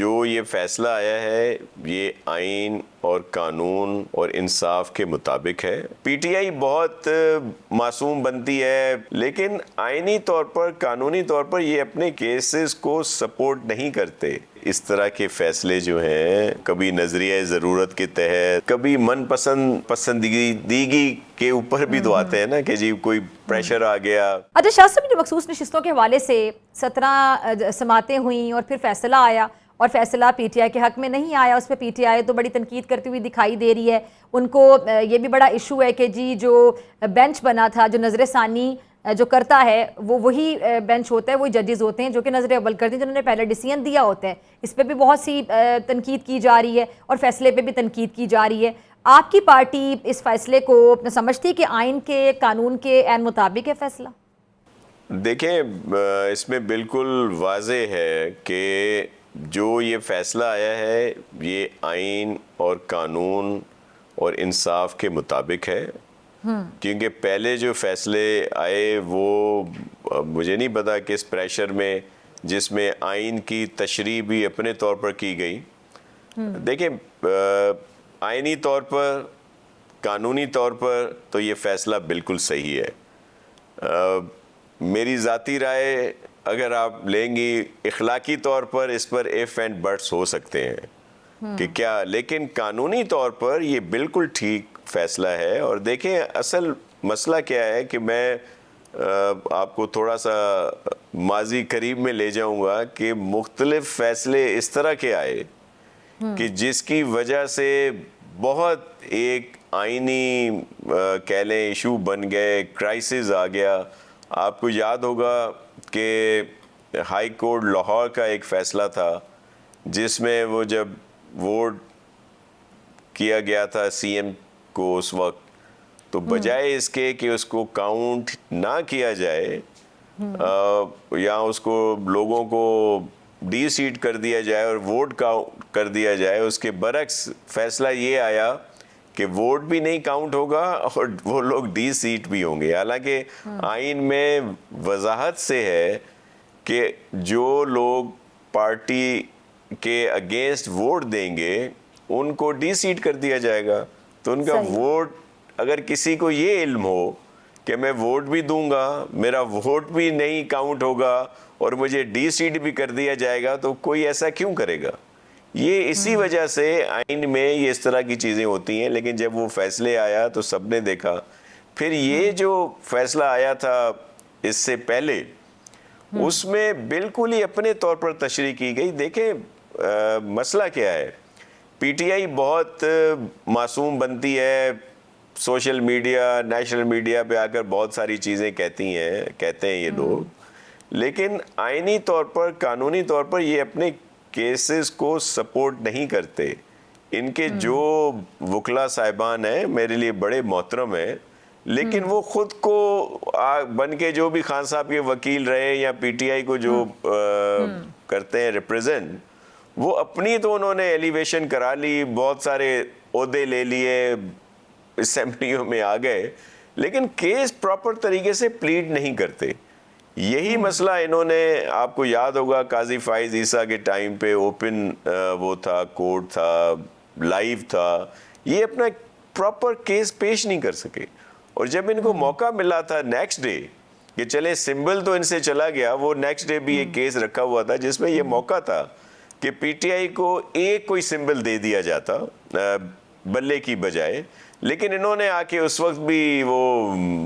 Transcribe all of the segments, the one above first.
जो ये फैसला आया है ये आइन और कानून और इंसाफ के मुताबिक है। पीटीआई बहुत मासूम बनती है, लेकिन आइनी तौर पर, कानूनी तौर पर ये अपने केसेस को सपोर्ट नहीं करते। इस तरह के फैसले जो हैं कभी नजरिया ज़रूरत के तहत, कभी पसंदीगी के ऊपर भी तो आते हैं ना कि जी कोई प्रेशर आ गया। अच्छा शाह साहब, मखसूस नशिस्तों के हवाले से 17 समातें हुई और फिर फैसला आया और फैसला पीटीआई के हक में नहीं आया। उस पर पीटीआई तो बड़ी तनकीद करती हुई दिखाई दे रही है। उनको ये भी बड़ा इशू है कि जी जो बेंच बना था, जो नजर सानी जो करता है वो वही बेंच होता है, वही जजेस होते हैं जो कि नजर अव्वल करते हैं, जिन्होंने पहले डिसीजन दिया होता है। इस पर भी बहुत सी तनकीद की जा रही है और फैसले पे भी तनकीद की जा रही है। आपकी पार्टी इस फैसले को समझती है कि आइन के, कानून के ऐन मुताबिक है फैसला? देखें, इसमें बिल्कुल वाज़े है कि जो ये फैसला आया है ये आइन और कानून और इंसाफ के मुताबिक है। क्योंकि पहले जो फैसले आए वो मुझे नहीं पता किस प्रेशर में, जिसमें आइन की तशरीह भी अपने तौर पर की गई। देखें, आइनी तौर पर, कानूनी तौर पर तो ये फैसला बिल्कुल सही है। मेरी ज़ाती राय अगर आप लेंगी, इखलाकी तौर पर इस पर इफ़ एंड बट्स हो सकते हैं कि क्या, लेकिन कानूनी तौर पर ये बिल्कुल ठीक फैसला है। और देखें, असल मसला क्या है कि मैं आपको थोड़ा सा माजी करीब में ले जाऊंगा कि मुख्तलिफ फैसले इस तरह के आए कि जिसकी वजह से बहुत एक आइनी कह लें इशू बन गए, क्राइसिस आ गया। आपको याद होगा कि हाई कोर्ट लाहौर का एक फ़ैसला था जिसमें वो जब वोट किया गया था सीएम को उस वक्त, तो बजाय इसके कि उसको काउंट ना किया जाए या उसको लोगों को डी सीट कर दिया जाए और वोट काउंट कर दिया जाए, उसके बरक्स फैसला ये आया कि वोट भी नहीं काउंट होगा और वो लोग डी सीट भी होंगे। हालांकि आइन में वजाहत से है कि जो लोग पार्टी के अगेंस्ट वोट देंगे उनको डी सीट कर दिया जाएगा। तो उनका वोट, अगर किसी को ये इल्म हो कि मैं वोट भी दूंगा, मेरा वोट भी नहीं काउंट होगा और मुझे डी सीट भी कर दिया जाएगा, तो कोई ऐसा क्यों करेगा? ये इसी वजह से आइन में ये इस तरह की चीज़ें होती हैं। लेकिन जब वो फैसले आया तो सबने देखा। फिर ये जो फैसला आया था इससे पहले, उसमें बिल्कुल ही अपने तौर पर तशरीह की गई। देखें, मसला क्या है, पीटीआई बहुत मासूम बनती है, सोशल मीडिया, नेशनल मीडिया पे आकर बहुत सारी चीज़ें कहते हैं ये लोग, लेकिन आइनी तौर पर, कानूनी तौर पर ये अपने केसेस को सपोर्ट नहीं करते। इनके जो वकला साहिबान हैं मेरे लिए बड़े मोहतरम हैं, लेकिन वो खुद को बन के जो भी खान साहब के वकील रहे या पीटीआई को जो करते हैं रिप्रेजेंट, वो अपनी तो उन्होंने एलिवेशन करा ली, बहुत सारे ओहदे ले लिए, असेंबलियों में आ गए, लेकिन केस प्रॉपर तरीके से प्लीड नहीं करते। यही मसला इन्होंने, आपको याद होगा काजी फाइज ईसा के टाइम पे ओपन वो था, कोर्ट था, लाइव था, ये अपना प्रॉपर केस पेश नहीं कर सके। और जब इनको मौका मिला था नेक्स्ट डे कि चले सिंबल तो इनसे चला गया, वो नेक्स्ट डे भी एक केस रखा हुआ था जिसमें ये मौका था कि पीटीआई को एक कोई सिंबल दे दिया जाता बल्ले की बजाय, लेकिन इन्होंने आके उस वक्त भी वो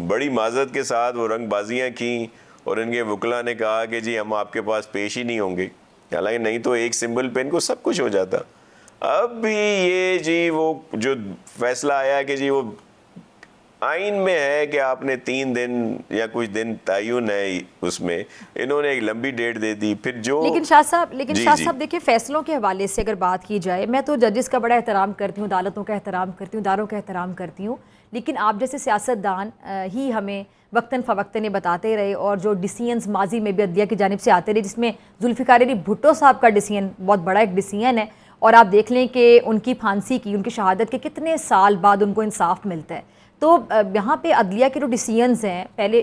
बड़ी माजरत के साथ वो रंगबाजियाँ की और इनके वकला ने कहा कि जी हम आपके पास पेश ही नहीं होंगे। हालांकि नहीं तो एक सिंबल पे इनको सब कुछ हो जाता। अब भी ये जी वो जो फैसला आया कि जी वो आइन में है कि आपने 3 दिन या कुछ दिन तयन है, उसमें इन्होंने एक लंबी डेट दे दी। फिर जो लेकिन शाह साहब देखिए, फैसलों के हवाले से अगर बात की जाए, मैं तो जजेस का बड़ा एहतराम करती हूँ, अदालतों का एहतराम करती हूँ, इदारों का एहतराम करती हूँ, लेकिन आप जैसे सियासतदान ही हमें वक्तन फ़वक्तन बताते रहे और जो डिसीजंस माजी में भी अदलिया की जानिब से आते रहे, जिसमें जुल्फ़िकार अली भुट्टो साहब का डिसीजन बहुत बड़ा एक डिसीजन है, और आप देख लें कि उनकी फांसी की, उनकी शहादत के कितने साल बाद उनको इंसाफ मिलता है। तो यहाँ पे अदलिया के जो डिसीजंस हैं, पहले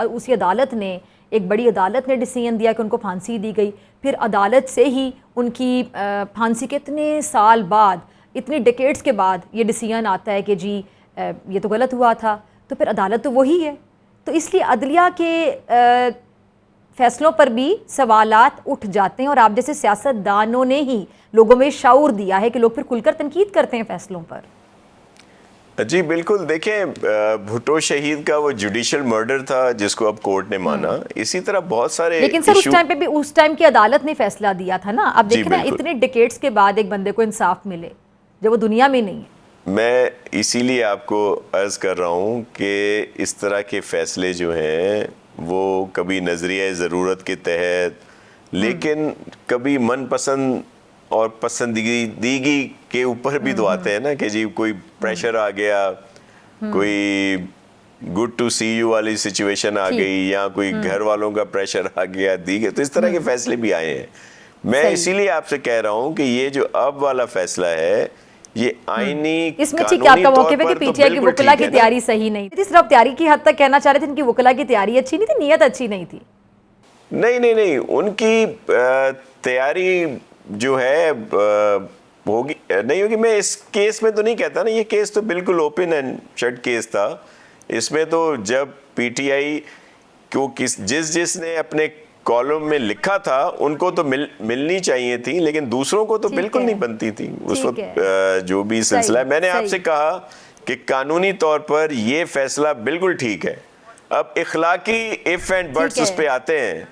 उसी अदालत ने एक बड़ी अदालत ने डिसीजन दिया कि उनको फांसी दी गई, फिर अदालत से ही उनकी फांसी के इतने साल बाद, इतनी डिकेड्स के बाद ये डिसीजन आता है कि जी ये तो गलत हुआ था, तो फिर अदालत तो वही है। तो इसलिए अदलिया के फैसलों पर भी सवालात उठ जाते हैं, और आप जैसे सियासतदानों ने ही लोगों में शाऊर दिया है कि लोग फिर खुलकर तनकीद करते हैं फैसलों पर। जी बिल्कुल, देखें भुट्टो शहीद का वो जुडिशियल मर्डर था जिसको अब कोर्ट ने माना, इसी तरह बहुत सारे लेकिन सर उस टाइम पे भी उस टाइम की अदालत ने फैसला दिया था ना। अब देख रहे हैं इतने डिकेड्स के बाद एक बंदे को इंसाफ मिले जब वो दुनिया में नहीं है। मैं इसीलिए आपको अर्ज कर रहा हूँ कि इस तरह के फैसले जो हैं वो कभी नजरिया ज़रूरत के तहत, लेकिन कभी मनपसंद और पसंदीदगी के ऊपर भी तो आते हैं ना कि जी कोई प्रेशर आ गया, कोई गुड टू सी यू वाली सिचुएशन आ गई, या कोई घर वालों का प्रेशर आ गया, दी गई, तो इस तरह के फैसले भी आए हैं। मैं इसीलिए आपसे कह रहा हूँ कि ये जो अब वाला फैसला है ये आईनी इसमें ठीक है आपका मौके पे कि पीटीआई की वकला की तैयारी सही नहीं थी। सिर्फ तैयारी की हद तक कहना चाह रहे थे, इनकी वकला की तैयारी अच्छी नहीं थी, नीयत अच्छी नहीं थी। नहीं, उनकी तैयारी जो है होगी नहीं होगी। मैं इस केस में तो नहीं कहता ना, ये केस तो बिल्कुल ओपन एंड शट केस था। इसमें तो जब पीटीआई को जिसने अपने कॉलम में लिखा था उनको तो मिलनी चाहिए थी, लेकिन दूसरों को तो बिल्कुल नहीं बनती थी उस वक्त। जो भी सिलसिला है, मैंने आपसे कहा कि कानूनी तौर पर ये फैसला बिल्कुल ठीक है। अब इखलाकी इफ एंड बट्स उस पे आते हैं।